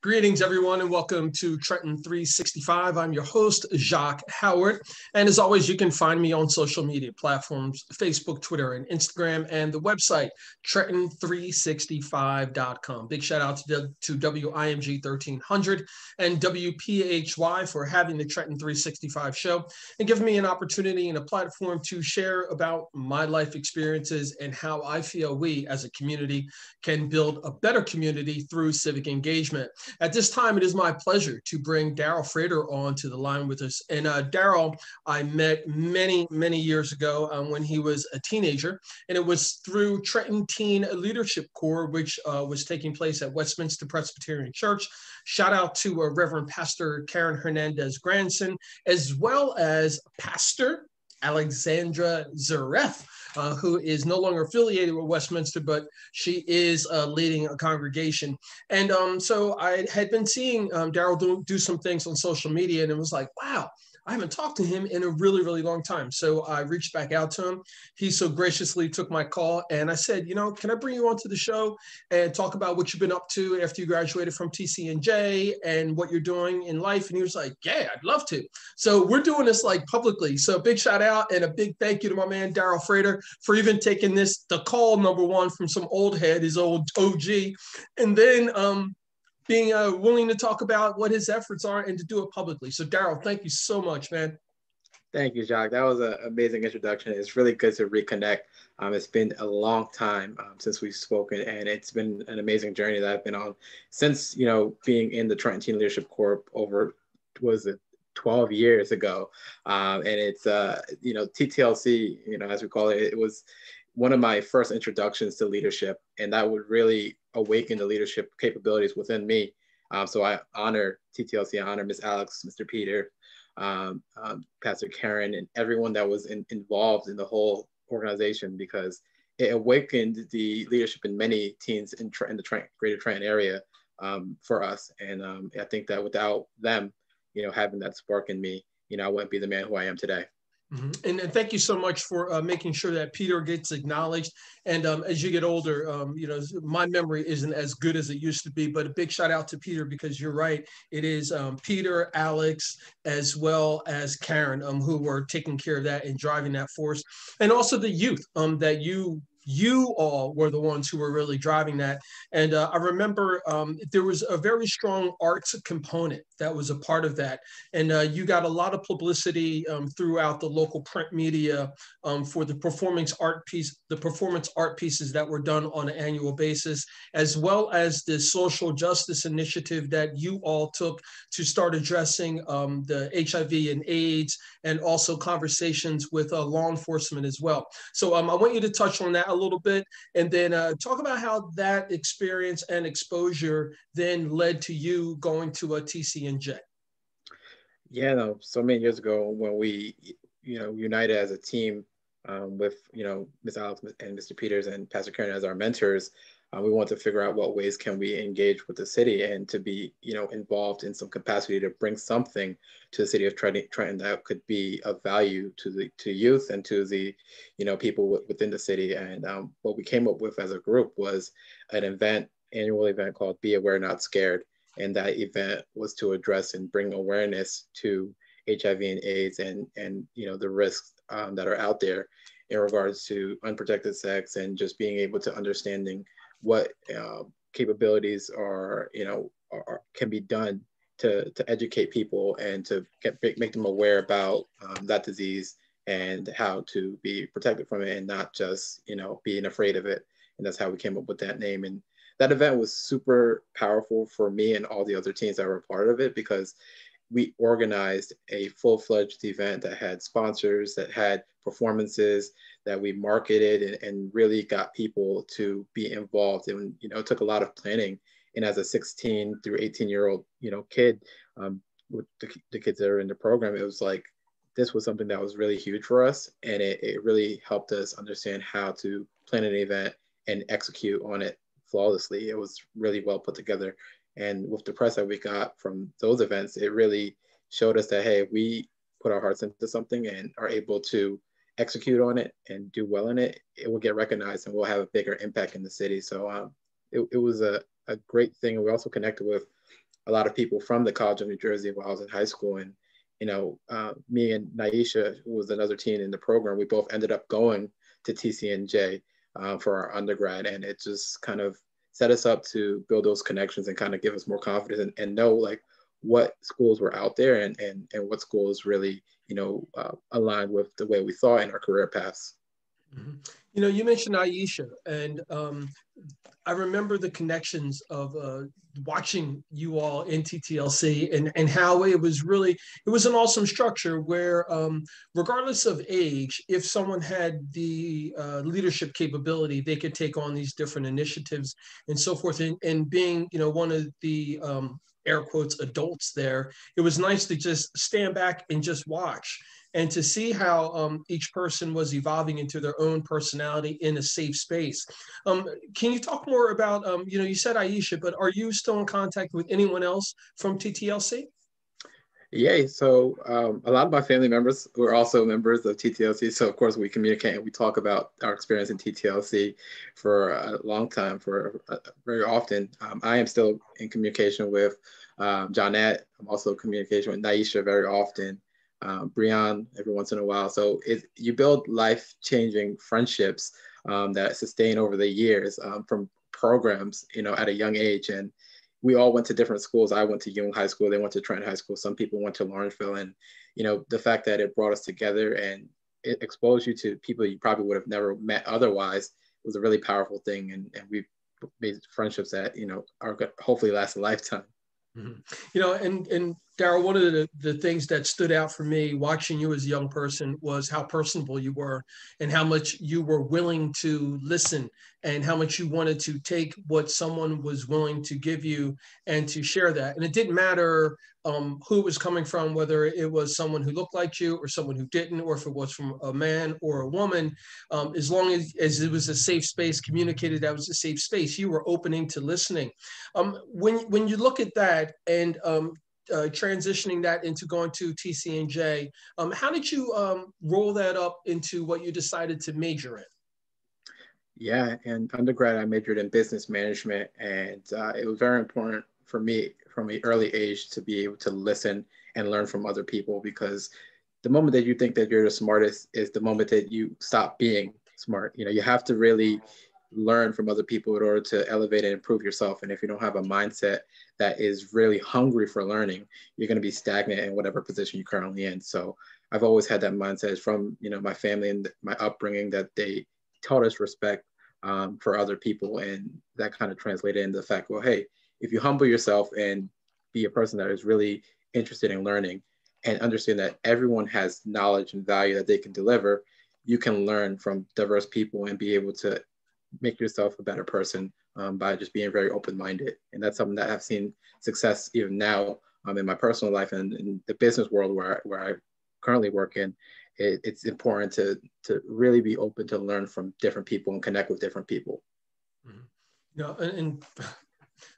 Greetings, everyone, and welcome to Trenton 365. I'm your host, Jacque Howard. And as always, you can find me on social media platforms, Facebook, Twitter, and Instagram, and the website, Trenton365.com. Big shout out to WIMG 1300 and WPHY for having the Trenton 365 show and giving me an opportunity and a platform to share about my life experiences and how I feel we as a community can build a better community through civic engagement. At this time, it is my pleasure to bring Darrel Frater on to the line with us. And Darrel, I met many, many years ago when he was a teenager, and it was through Trenton Teen Leadership Corps, which was taking place at Westminster Presbyterian Church. Shout out to Reverend Pastor Karen Hernandez Grandson, as well as Pastor Alexandra Zareth, who is no longer affiliated with Westminster, but she is leading a congregation. And so I had been seeing Darrel do some things on social media, and it was like, wow, I haven't talked to him in a really, really long time. So I reached back out to him. He so graciously took my call, and I said, you know, can I bring you onto the show and talk about what you've been up to after you graduated from TCNJ and what you're doing in life? And he was like, yeah, I'd love to. So we're doing this like publicly. So big shout out and a big thank you to my man, Darrel Frater, for even taking the call number one from some old head, his old OG. And then being willing to talk about what his efforts are and to do it publicly. So Darrel, thank you so much, man. Thank you, Jacque. That was an amazing introduction. It's really good to reconnect. It's been a long time since we've spoken, and it's been an amazing journey that I've been on since, being in the Trenton Teen Leadership Corps over, 12 years ago. And it's, TTLC, as we call it, it was one of my first introductions to leadership, and that would really awaken the leadership capabilities within me. So I honor TTLC, I honor Miss Alex, Mr. Peter, Pastor Karen, and everyone that was involved in the whole organization, because it awakened the leadership in many teens in the greater Trenton area for us. And I think that without them, having that spark in me, I wouldn't be the man who I am today. Mm-hmm. And thank you so much for making sure that Peter gets acknowledged. And as you get older, my memory isn't as good as it used to be, but a big shout out to Peter, because you're right. It is Peter, Alex, as well as Karen, who were taking care of that and driving that force. And also the youth that you all were the ones who were really driving that. And I remember there was a very strong arts component that was a part of that. And you got a lot of publicity throughout the local print media for the performance art pieces that were done on an annual basis, as well as the social justice initiative that you all took to start addressing the HIV and AIDS, and also conversations with law enforcement as well. So I want you to touch on that a little bit, and then talk about how that experience and exposure then led to you going to a TCNJ. Yeah, no, so many years ago when we, united as a team with, Ms. Alex and Mr. Peters and Pastor Karen as our mentors, we wanted to figure out what ways can we engage with the city and to be, involved in some capacity to bring something to the city of Trenton that could be of value to youth and to the, people within the city. And what we came up with as a group was an annual event called Be Aware, Not Scared. And that event was to address and bring awareness to HIV and AIDS and the risks that are out there in regards to unprotected sex, and just being able to understanding what capabilities can be done to educate people and to make them aware about that disease and how to be protected from it, and not just being afraid of it. And that's how we came up with that name. And that event was super powerful for me and all the other teams that were a part of it, because we organized a full-fledged event that had sponsors, that had performances, that we marketed and really got people to be involved. And, it took a lot of planning. And as a 16 through 18-year-old, kid, with the kids that are in the program, it was like, this was something that was really huge for us. And it really helped us understand how to plan an event and execute on it flawlessly. It was really well put together. And with the press that we got from those events, it really showed us that, hey, we put our hearts into something and are able to execute on it and do well in it, it will get recognized and we'll have a bigger impact in the city. So it was a great thing. And we also connected with a lot of people from the College of New Jersey while I was in high school. And, me and Naisha, who was another teen in the program, we both ended up going to TCNJ for our undergrad. And it just kind of set us up to build those connections and kind of give us more confidence and know like what schools were out there and what schools really, aligned with the way we thought in our career paths. Mm-hmm. You mentioned Aisha, and I remember the connections of watching you all in TTLC and how it was an awesome structure where regardless of age, if someone had the leadership capability, they could take on these different initiatives and so forth. And being, one of the air quotes adults there, it was nice to just stand back and just watch and to see how each person was evolving into their own personality in a safe space. Can you talk more about, you said Aisha, but are you still in contact with anyone else from TTLC? Yeah, so a lot of my family members were also members of TTLC. So of course we communicate and we talk about our experience in TTLC for a long time, very often. I am still in communication with Johnette. I'm also in communication with Naisha very often. Brian every once in a while. So you build life-changing friendships that sustain over the years from programs, at a young age. And we all went to different schools. I went to Jung High School. They went to Trenton High School. Some people went to Lawrenceville. And, the fact that it brought us together and it exposed you to people you probably would have never met otherwise was a really powerful thing. And we've made friendships that, are going to hopefully last a lifetime. Mm-hmm. And Darrel, one of the things that stood out for me watching you as a young person was how personable you were and how much you were willing to listen and how much you wanted to take what someone was willing to give you and to share that. And it didn't matter who it was coming from, whether it was someone who looked like you or someone who didn't, or if it was from a man or a woman, as long as it was a safe space, communicated that was a safe space, you were opening to listening. When you look at that and transitioning that into going to TCNJ, how did you roll that up into what you decided to major in? Yeah, in undergrad, I majored in business management, and it was very important for me from an early age to be able to listen and learn from other people, because the moment that you think that you're the smartest is the moment that you stop being smart. You have to really learn from other people in order to elevate and improve yourself. And if you don't have a mindset that is really hungry for learning, you're going to be stagnant in whatever position you're currently in. So I've always had that mindset from, my family and my upbringing, that they taught us respect for other people. And that kind of translated into the fact, well, hey, if you humble yourself and be a person that is really interested in learning and understand that everyone has knowledge and value that they can deliver, you can learn from diverse people and be able to make yourself a better person by just being very open-minded. And that's something that I've seen success even now in my personal life and in the business world where I currently work in. It's important to really be open to learn from different people and connect with different people. Mm-hmm. And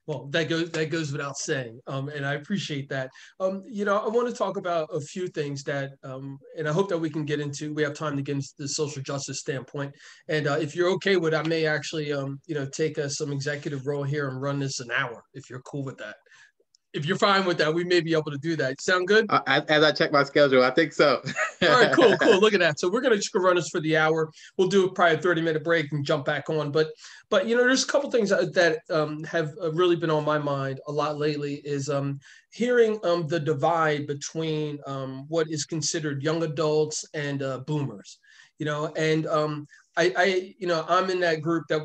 well, that goes without saying, and I appreciate that. I want to talk about a few things that, and I hope that we can get into. We have time to get into the social justice standpoint, and if you're okay with, I may actually, take some executive role here and run this an hour, if you're cool with that. If you're fine with that, we may be able to do that. Sound good? As I check my schedule, I think so. All right, cool. Look at that. So we're going to run this for the hour. We'll do probably a 30-minute break and jump back on. But there's a couple things that have really been on my mind a lot lately is hearing the divide between what is considered young adults and boomers. And I'm in that group that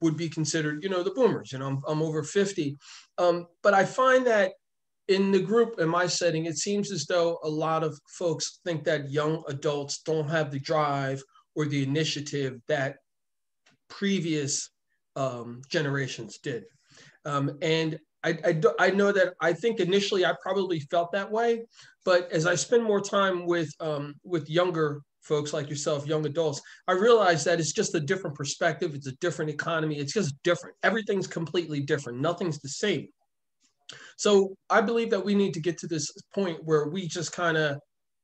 would be considered, the boomers. I'm over 50. But I find that in the group, in my setting, it seems as though a lot of folks think that young adults don't have the drive or the initiative that previous generations did. And I know that I think initially I probably felt that way, but as I spend more time with younger folks like yourself, young adults, I realize that it's just a different perspective. It's a different economy. It's just different. Everything's completely different. Nothing's the same. So I believe that we need to get to this point where we just kind of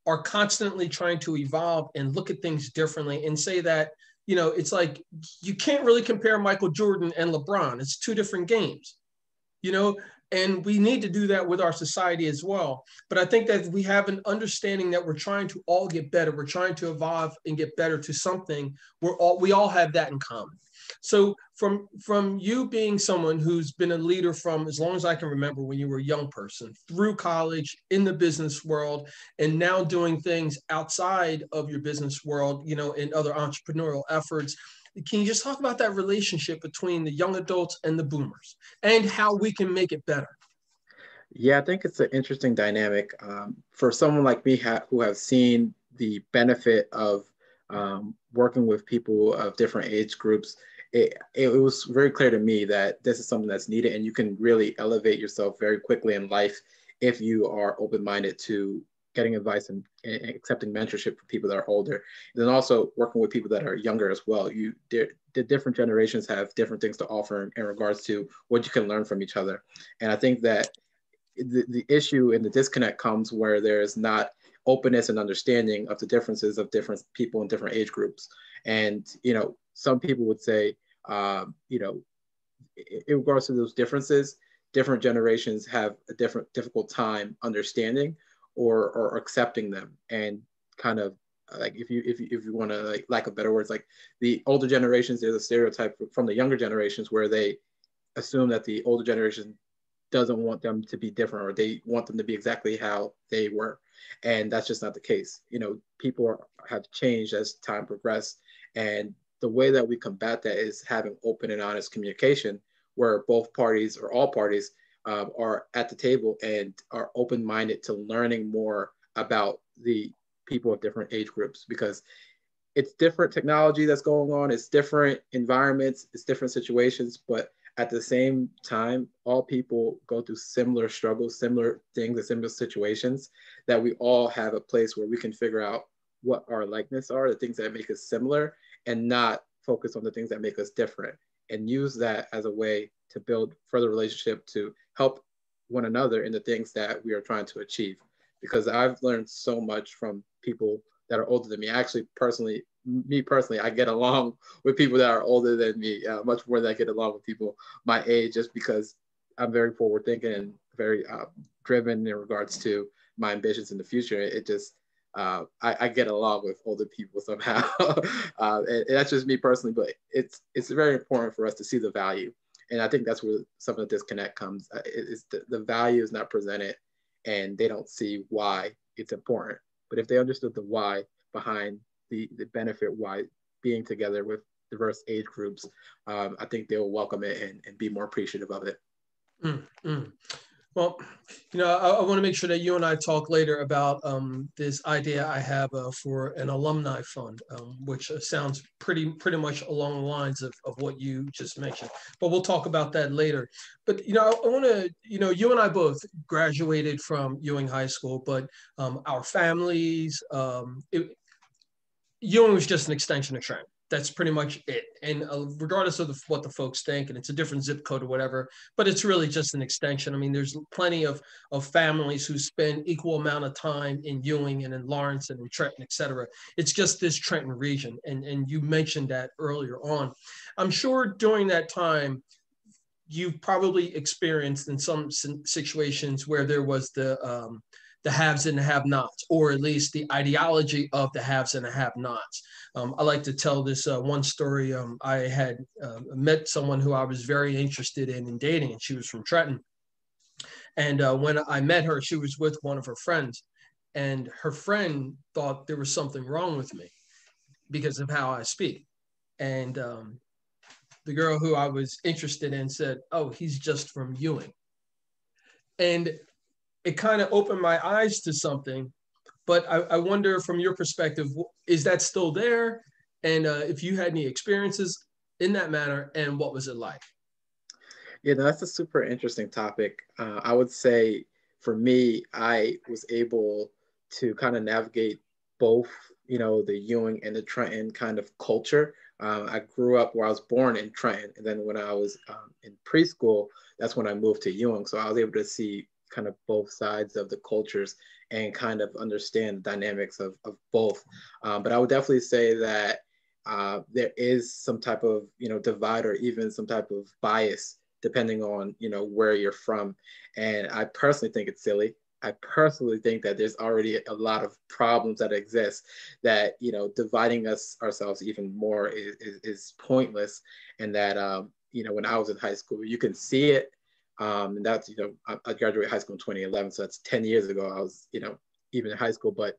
are constantly trying to evolve and look at things differently and say that, it's like you can't really compare Michael Jordan and LeBron. It's two different games, And we need to do that with our society as well. But I think that we have an understanding that we're trying to all get better. We're trying to evolve and get better to something. We all have that in common. So from you being someone who's been a leader from as long as I can remember, when you were a young person, through college, in the business world, and now doing things outside of your business world, in other entrepreneurial efforts, can you just talk about that relationship between the young adults and the boomers and how we can make it better? Yeah, I think it's an interesting dynamic for someone like me who have seen the benefit of working with people of different age groups. It was very clear to me that this is something that's needed, and you can really elevate yourself very quickly in life if you are open-minded to getting advice and accepting mentorship from people that are older. And then also working with people that are younger as well. The different generations have different things to offer in regards to what you can learn from each other. And I think that the issue and the disconnect comes where there is not openness and understanding of the differences of different people in different age groups. And, some people would say, in regards to those differences, different generations have a difficult time understanding or accepting them. And kind of like, if you want to, like, lack of better words, like the older generations, there's a stereotype from the younger generations where they assume that the older generation doesn't want them to be different, or they want them to be exactly how they were. And that's just not the case. People have changed as time progressed. And the way that we combat that is having open and honest communication where both parties or all parties are at the table and are open-minded to learning more about the people of different age groups, because it's different technology that's going on. It's different environments, it's different situations, but at the same time, all people go through similar struggles, similar things, and similar situations, that we all have a place where we can figure out what our likeness are, the things that make us similar, and not focus on the things that make us different, and use that as a way to build further relationship to help one another in the things that we are trying to achieve. Because I've learned so much from people that are older than me. Actually, me personally, I get along with people that are older than me much more than I get along with people my age, just because I'm very forward thinking and very driven in regards to my ambitions in the future. It just, I get along with older people somehow. And that's just me personally, but it's very important for us to see the value. And I think that's where some of the disconnect comes. It's the value is not presented, and they don't see why it's important. But if they understood the why behind the benefit, why being together with diverse age groups, I think they will welcome it and be more appreciative of it. Mm-hmm. Well, I want to make sure that you and I talk later about this idea I have for an alumni fund, which sounds pretty much along the lines of what you just mentioned. But we'll talk about that later. But, I want to, you and I both graduated from Ewing High School, but our families, Ewing was just an extension of Trenton. That's pretty much it. And regardless of what the folks think, and it's a different zip code or whatever, but it's really just an extension. I mean, there's plenty of families who spend equal amount of time in Ewing and in Lawrence and in Trenton, et cetera. It's just this Trenton region. And you mentioned that earlier on. I'm sure during that time, you've probably experienced in some situations where there was the haves and the have-nots, or at least the ideology of the haves and the have-nots. I like to tell this one story. I had met someone who I was very interested in dating, and she was from Trenton. And when I met her, she was with one of her friends, and her friend thought there was something wrong with me because of how I speak. And the girl who I was interested in said, "Oh, he's just from Ewing." And it kind of opened my eyes to something. But I wonder, from your perspective, is that still there? And if you had any experiences in that manner, and what was it like? Yeah, no, that's a super interesting topic. I would say for me, I was able to kind of navigate both, the Ewing and the Trenton kind of culture. I grew up where I was born in Trenton, and then when I was in preschool, that's when I moved to Ewing. So I was able to see kind of both sides of the cultures and kind of understand the dynamics of both. But I would definitely say that there is some type of, divide or even some type of bias depending on, where you're from. And I personally think it's silly. I personally think that there's already a lot of problems that exist that, dividing ourselves even more is pointless. And that, when I was in high school, you can see it. And that's, I graduated high school in 2011. So that's 10 years ago. I was, even in high school, but,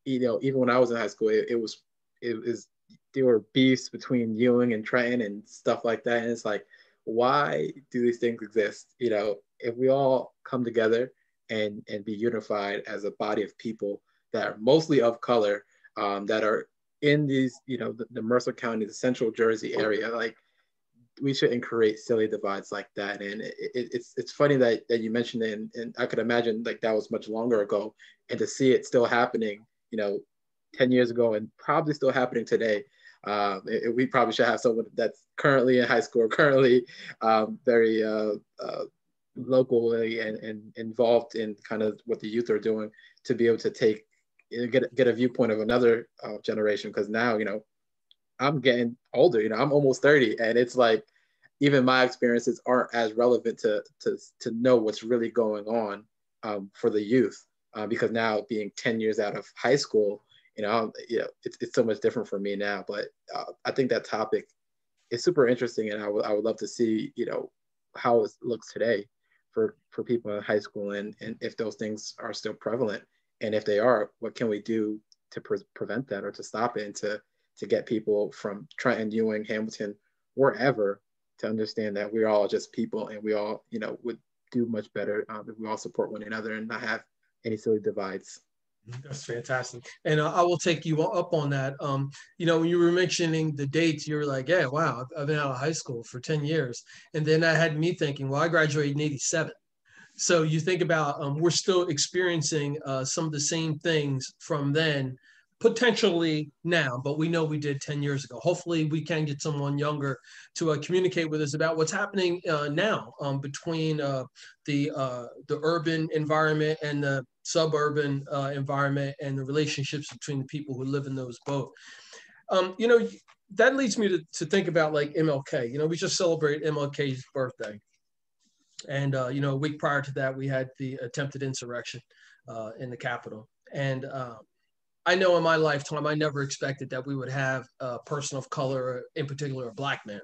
even when I was in high school, it was, there were beefs between Ewing and Trenton and stuff like that. And it's like, why do these things exist? If we all come together and be unified as a body of people that are mostly of color, that are in these, the Mercer County, the Central Jersey area, like, we shouldn't create silly divides like that. And it's funny that you mentioned it, and I could imagine like that was much longer ago, and to see it still happening, 10 years ago, and probably still happening today. We probably should have someone that's currently in high school or currently very locally and involved in kind of what the youth are doing, to be able to get a viewpoint of another generation. Because now, I'm getting older, I'm almost 30, and it's like, even my experiences aren't as relevant to know what's really going on for the youth, because now being 10 years out of high school, it's so much different for me now. But I think that topic is super interesting, and I would love to see, how it looks today for people in high school, and if those things are still prevalent, and if they are, what can we do to prevent that, or to stop it, and to get people from Trenton, Ewing, Hamilton, wherever, to understand that we're all just people, and we all, would do much better if we all support one another and not have any silly divides. That's fantastic. And I will take you up on that. When you were mentioning the dates, you were like, yeah, wow, I've been out of high school for 10 years. And then that had me thinking, well, I graduated in 87. So you think about, we're still experiencing some of the same things from then, potentially now, but we know we did 10 years ago. Hopefully we can get someone younger to communicate with us about what's happening now between the urban environment and the suburban environment, and the relationships between the people who live in those both. That leads me to think about like MLK. We just celebrated MLK's birthday. And, a week prior to that, we had the attempted insurrection in the Capitol. And I know in my lifetime, I never expected that we would have a person of color, in particular a Black man,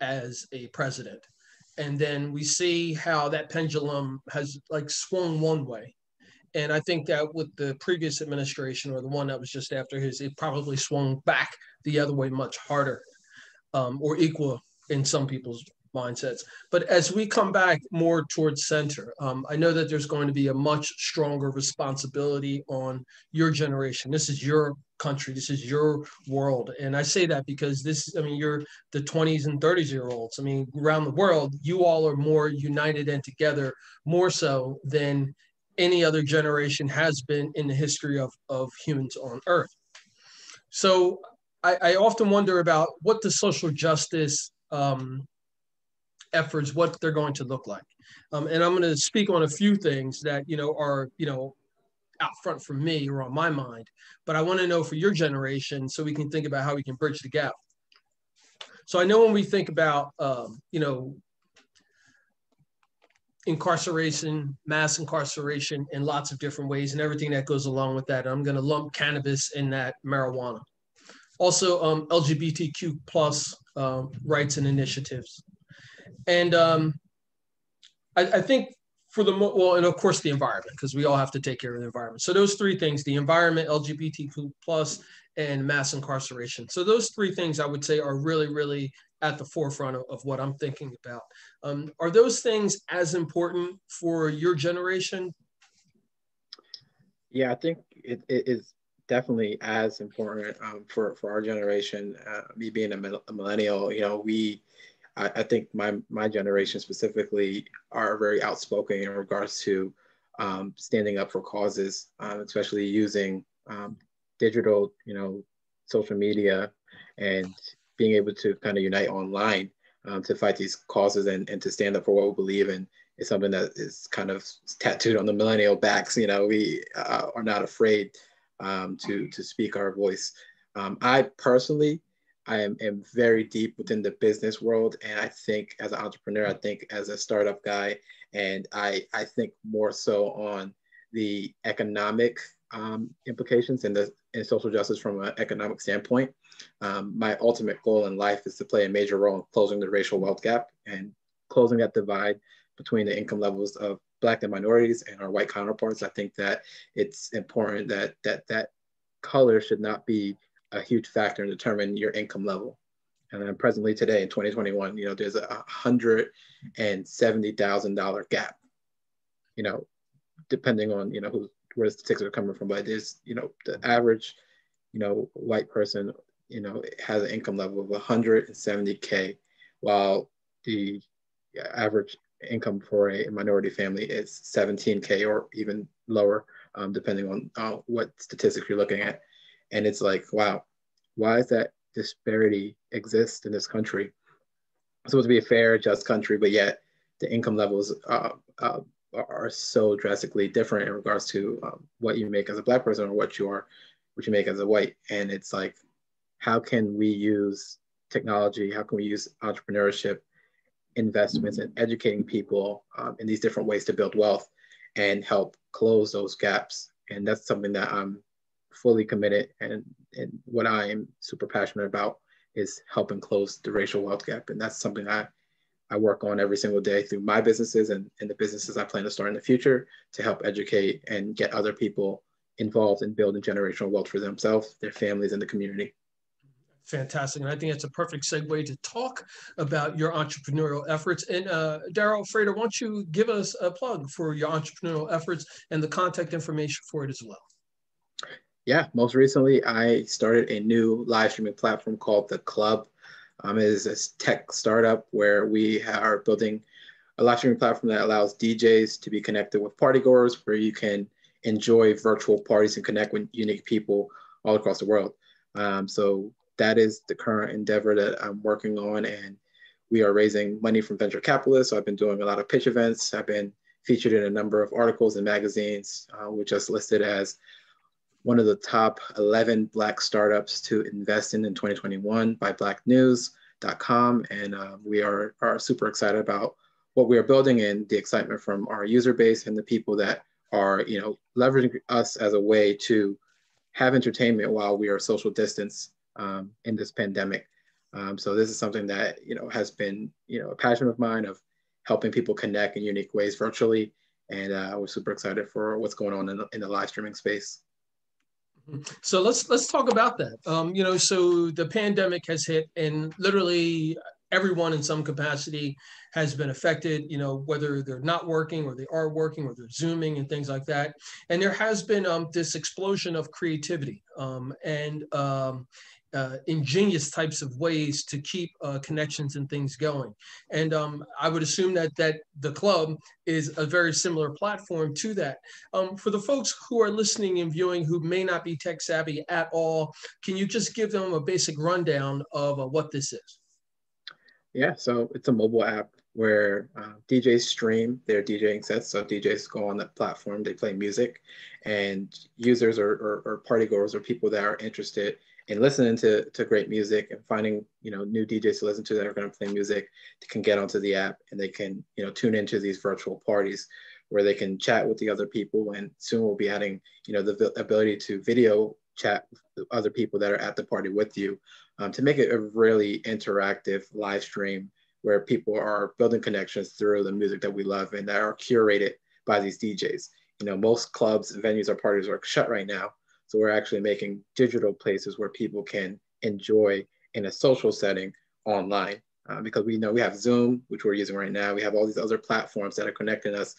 as a president. And then we see how that pendulum has like swung one way. And I think that with the previous administration, or the one that was just after his, it probably swung back the other way much harder, or equal in some people's mindsets. But as we come back more towards center, I know that there's going to be a much stronger responsibility on your generation. This is your country. This is your world. And I say that because you're the 20s and 30s-year-olds. Around the world, you all are more united and together, more so than any other generation has been in the history of humans on Earth. So I often wonder about what the social justice efforts, what they're going to look like. And I'm going to speak on a few things that, are, out front for me or on my mind, but I want to know for your generation, so we can think about how we can bridge the gap. So I know when we think about, incarceration, mass incarceration in lots of different ways, and everything that goes along with that, I'm going to lump cannabis in that, marijuana. Also, LGBTQ plus rights and initiatives. And I think and of course the environment, because we all have to take care of the environment. So those three things: the environment, LGBTQ plus, and mass incarceration. So those three things I would say are really, really at the forefront of what I'm thinking about. Are those things as important for your generation? Yeah, I think it is definitely as important for our generation. Me being a millennial, I think my generation specifically are very outspoken in regards to standing up for causes, especially using digital, social media, and being able to kind of unite online to fight these causes and to stand up for what we believe in. Is something that is kind of tattooed on the millennial backs. We are not afraid to speak our voice. I personally am very deep within the business world. And I think as an entrepreneur, I think as a startup guy, and I think more so on the economic implications and social justice from an economic standpoint. My ultimate goal in life is to play a major role in closing the racial wealth gap and closing that divide between the income levels of Black and minorities and our white counterparts. I think that it's important that color should not be a huge factor in determining your income level. And then presently today in 2021, there's a $170,000 gap, depending on, where the statistics are coming from. But there's, the average, white person, has an income level of 170K, while the average income for a minority family is 17K or even lower, depending on what statistics you're looking at. And it's like, wow, why is that disparity exist in this country? It's supposed to be a fair, just country, but yet the income levels are so drastically different in regards to what you make as a Black person or what you make as a white. And it's like, how can we use technology? How can we use entrepreneurship, investments, and educating people in these different ways to build wealth and help close those gaps? And that's something that I'm fully committed, and what I am super passionate about is helping close the racial wealth gap. And that's something I work on every single day through my businesses and the businesses I plan to start in the future, to help educate and get other people involved in building generational wealth for themselves, their families, and the community. Fantastic. And I think that's a perfect segue to talk about your entrepreneurial efforts. And Darrel Frater, why don't you give us a plug for your entrepreneurial efforts and the contact information for it as well? Yeah, most recently, I started a new live streaming platform called TheClub. It is a tech startup where we are building a live streaming platform that allows DJs to be connected with partygoers, where you can enjoy virtual parties and connect with unique people all across the world. So that is the current endeavor that I'm working on, and we are raising money from venture capitalists. So I've been doing a lot of pitch events. I've been featured in a number of articles and magazines, which is listed as one of the top 11 Black startups to invest in 2021 by blacknews.com. And we are super excited about what we are building and the excitement from our user base and the people that are, leveraging us as a way to have entertainment while we are social distance in this pandemic. So this is something that, has been, a passion of mine, of helping people connect in unique ways virtually. And we're super excited for what's going on in the live streaming space. So let's talk about that. So the pandemic has hit, and literally everyone in some capacity has been affected, whether they're not working or they are working or they're Zooming and things like that. And there has been this explosion of creativity and ingenious types of ways to keep connections and things going. And I would assume that TheClub is a very similar platform to that. For the folks who are listening and viewing who may not be tech savvy at all, can you just give them a basic rundown of what this is? Yeah, so it's a mobile app where DJs stream their DJing sets. So DJs go on the platform, they play music, and users or partygoers or people that are interested in listening to great music and finding new DJs to listen to that are going to play music, they can get onto the app and they can tune into these virtual parties where they can chat with the other people. And soon we'll be adding the ability to video chat with other people that are at the party with you, to make it a really interactive live stream where people are building connections through the music that we love and that are curated by these DJs. Most clubs, venues, or parties are shut right now. So we're actually making digital places where people can enjoy in a social setting online. Because we know we have Zoom, which we're using right now. We have all these other platforms that are connecting us,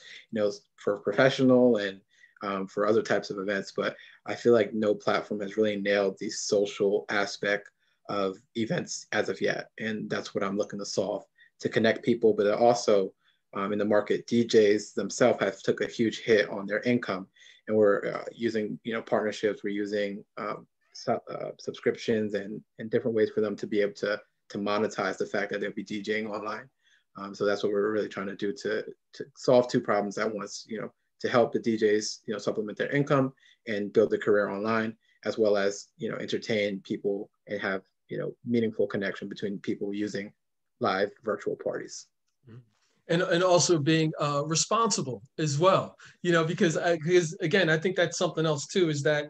for professional and for other types of events. But I feel like no platform has really nailed the social aspect of events as of yet. And that's what I'm looking to solve, to connect people, but also in the market, DJs themselves have took a huge hit on their income. And we're using, partnerships, we're using subscriptions and different ways for them to be able to monetize the fact that they'll be DJing online. So that's what we're really trying to do, to solve two problems at once, to help the DJs, supplement their income and build a career online, as well as, entertain people and have meaningful connection between people using live virtual parties. And also being responsible as well, because again, I think that's something else too, is that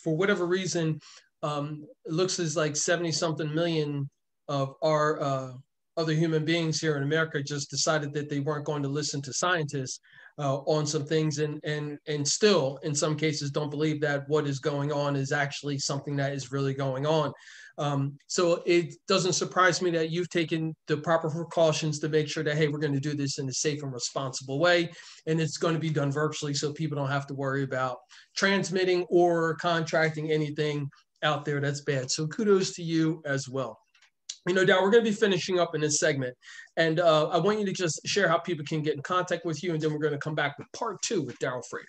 for whatever reason, it looks as like 70 something million of our other human beings here in America just decided that they weren't going to listen to scientists on some things, and still in some cases don't believe that what is going on is actually something that is really going on. So it doesn't surprise me that you've taken the proper precautions to make sure that, hey, we're going to do this in a safe and responsible way, and it's going to be done virtually so people don't have to worry about transmitting or contracting anything out there that's bad. So kudos to you as well. Darrel, we're going to be finishing up in this segment, and I want you to just share how people can get in contact with you, and then we're going to come back with part 2 with Darrel Frater.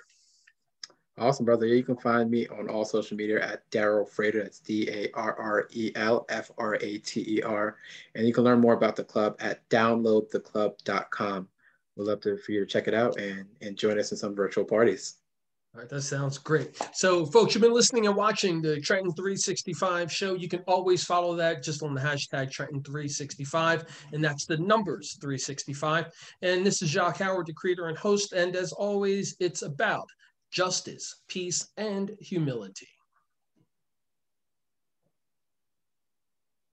Awesome, brother. You can find me on all social media at Darrel Frater. That's DARREL FRATER. And you can learn more about the club at downloadtheclub.com. We'd love for you to check it out and join us in some virtual parties. All right, that sounds great. So, folks, you've been listening and watching the Trenton 365 show. You can always follow that just on the hashtag Trenton 365, and that's the numbers 365. And this is Jacque Howard, the creator and host. And as always, it's about justice, peace, and humility.